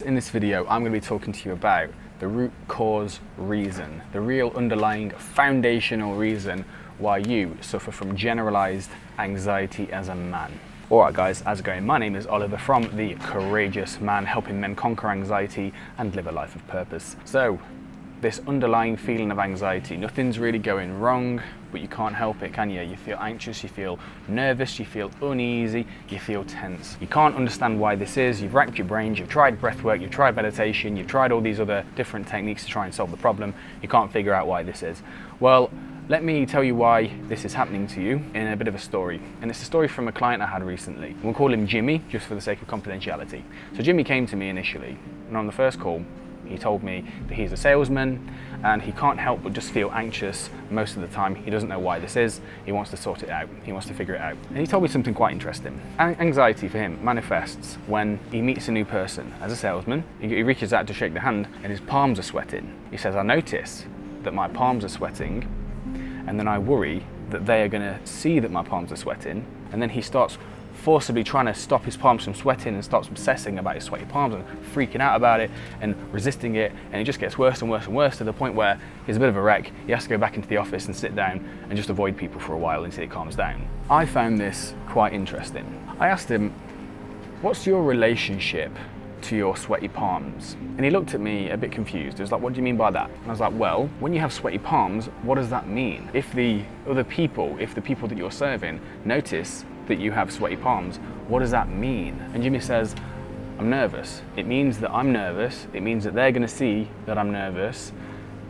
In this video, I'm going to be talking to you about the root cause reason, the real underlying foundational reason why you suffer from generalized anxiety as a man. Alright guys, how's it going? My name is Oliver from The Courageous Man, helping men conquer anxiety and live a life of purpose. So, this underlying feeling of anxiety, nothing's really going wrong, but you can't help it, can you? You feel anxious, you feel nervous, you feel uneasy, you feel tense. You can't understand why this is. You've racked your brains, you've tried breath work, you've tried meditation, you've tried all these other different techniques to try and solve the problem. You can't figure out why this is. Well, let me tell you why this is happening to you in a bit of a story. And it's a story from a client I had recently. We'll call him Jimmy, just for the sake of confidentiality. So Jimmy came to me initially, and on the first call, he told me that he's a salesman and he can't help but just feel anxious most of the time. He doesn't know why this is. He wants to sort it out. He wants to figure it out. And he told me something quite interesting. Anxiety for him manifests when he meets a new person. As a salesman, he reaches out to shake the hand and his palms are sweating. He says, I notice that my palms are sweating, and then I worry that they are going to see that my palms are sweating, and then he starts forcibly trying to stop his palms from sweating and starts obsessing about his sweaty palms and freaking out about it and resisting it, and it just gets worse and worse and worse to the point where he's a bit of a wreck. He has to go back into the office and sit down and just avoid people for a while until it calms down. I found this quite interesting. I asked him, what's your relationship to your sweaty palms? And he looked at me a bit confused. He was like, what do you mean by that? And I was like, well, when you have sweaty palms, what does that mean? If the people that you're serving notice that you have sweaty palms, what does that mean? And Jimmy says, I'm nervous. It means that I'm nervous. It means that they're going to see that I'm nervous,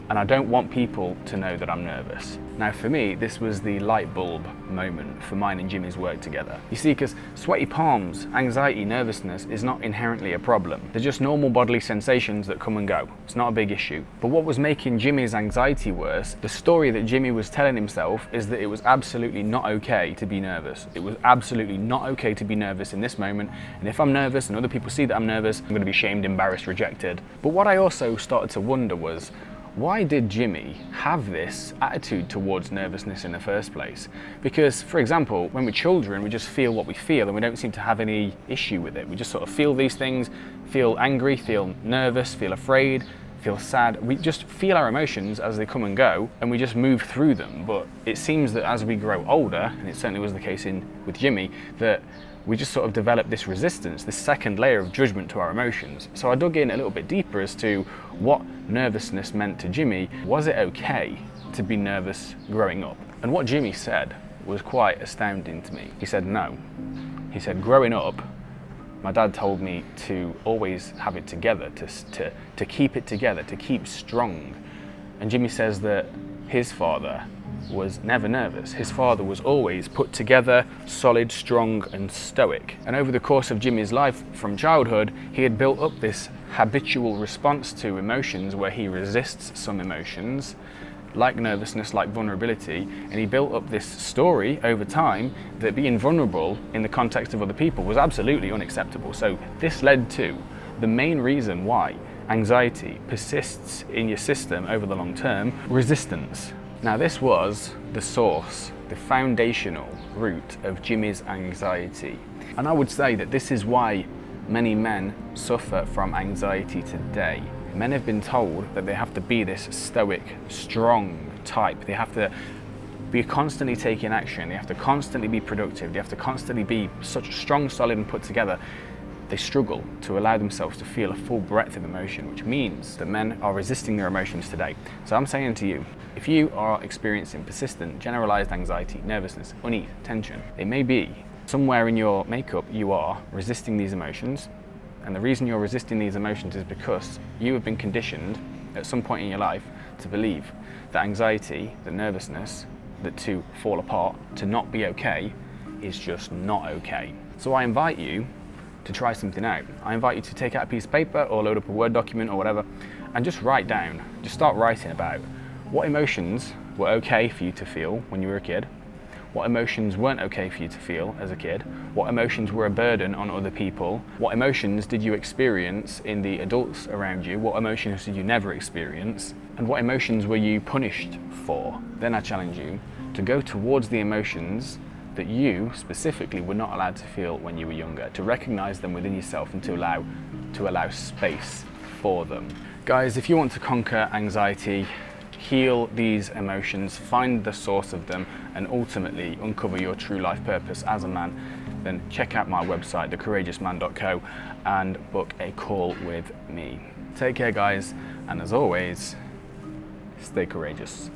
and I don't want people to know that I'm nervous. Now for me, this was the light bulb moment for mine and Jimmy's work together. You see, because sweaty palms, anxiety, nervousness is not inherently a problem. They're just normal bodily sensations that come and go. It's not a big issue. But what was making Jimmy's anxiety worse, the story that Jimmy was telling himself, is that it was absolutely not okay to be nervous. It was absolutely not okay to be nervous in this moment. And if I'm nervous and other people see that I'm nervous, I'm going to be shamed, embarrassed, rejected. But what I also started to wonder was, why did Jimmy have this attitude towards nervousness in the first place? Because, for example, when we're children, we just feel what we feel and we don't seem to have any issue with it. We just sort of feel these things, feel angry, feel nervous, feel afraid, feel sad. We just feel our emotions as they come and go, and we just move through them. But it seems that as we grow older, and it certainly was the case with Jimmy, that we just sort of develop this resistance, this second layer of judgment to our emotions. So I dug in a little bit deeper as to what nervousness meant to Jimmy. Was it okay to be nervous growing up? And what Jimmy said was quite astounding to me. He said no. He said, growing up, my dad told me to always have it together, to keep it together, to keep strong. And Jimmy says that his father was never nervous. His father was always put together, solid, strong, and stoic. And over the course of Jimmy's life from childhood, he had built up this habitual response to emotions where he resists some emotions, like nervousness, like vulnerability, and he built up this story over time that being vulnerable in the context of other people was absolutely unacceptable. So this led to the main reason why anxiety persists in your system over the long term: resistance. Now this was the source, the foundational root of Jimmy's anxiety. And I would say that this is why many men suffer from anxiety today. Men have been told that they have to be this stoic, strong type. They have to be constantly taking action. They have to constantly be productive. They have to constantly be such strong, solid, and put together. They struggle to allow themselves to feel a full breadth of emotion, which means that men are resisting their emotions today. So I'm saying to you, if you are experiencing persistent, generalized anxiety, nervousness, unease, tension, it may be somewhere in your makeup you are resisting these emotions. And the reason you're resisting these emotions is because you have been conditioned at some point in your life to believe that anxiety, that nervousness, that to fall apart, to not be okay, is just not okay. So I invite you to try something out. I invite you to take out a piece of paper or load up a Word document or whatever and just write down, just start writing about what emotions were okay for you to feel when you were a kid, what emotions weren't okay for you to feel as a kid, what emotions were a burden on other people, what emotions did you experience in the adults around you, what emotions did you never experience, and what emotions were you punished for. Then I challenge you to go towards the emotions that you specifically were not allowed to feel when you were younger, to recognize them within yourself and to allow to allow space for them. Guys, if you want to conquer anxiety, heal these emotions, find the source of them, and ultimately uncover your true life purpose as a man, then check out my website, thecourageousman.co, and book a call with me. Take care, guys, and as always, stay courageous.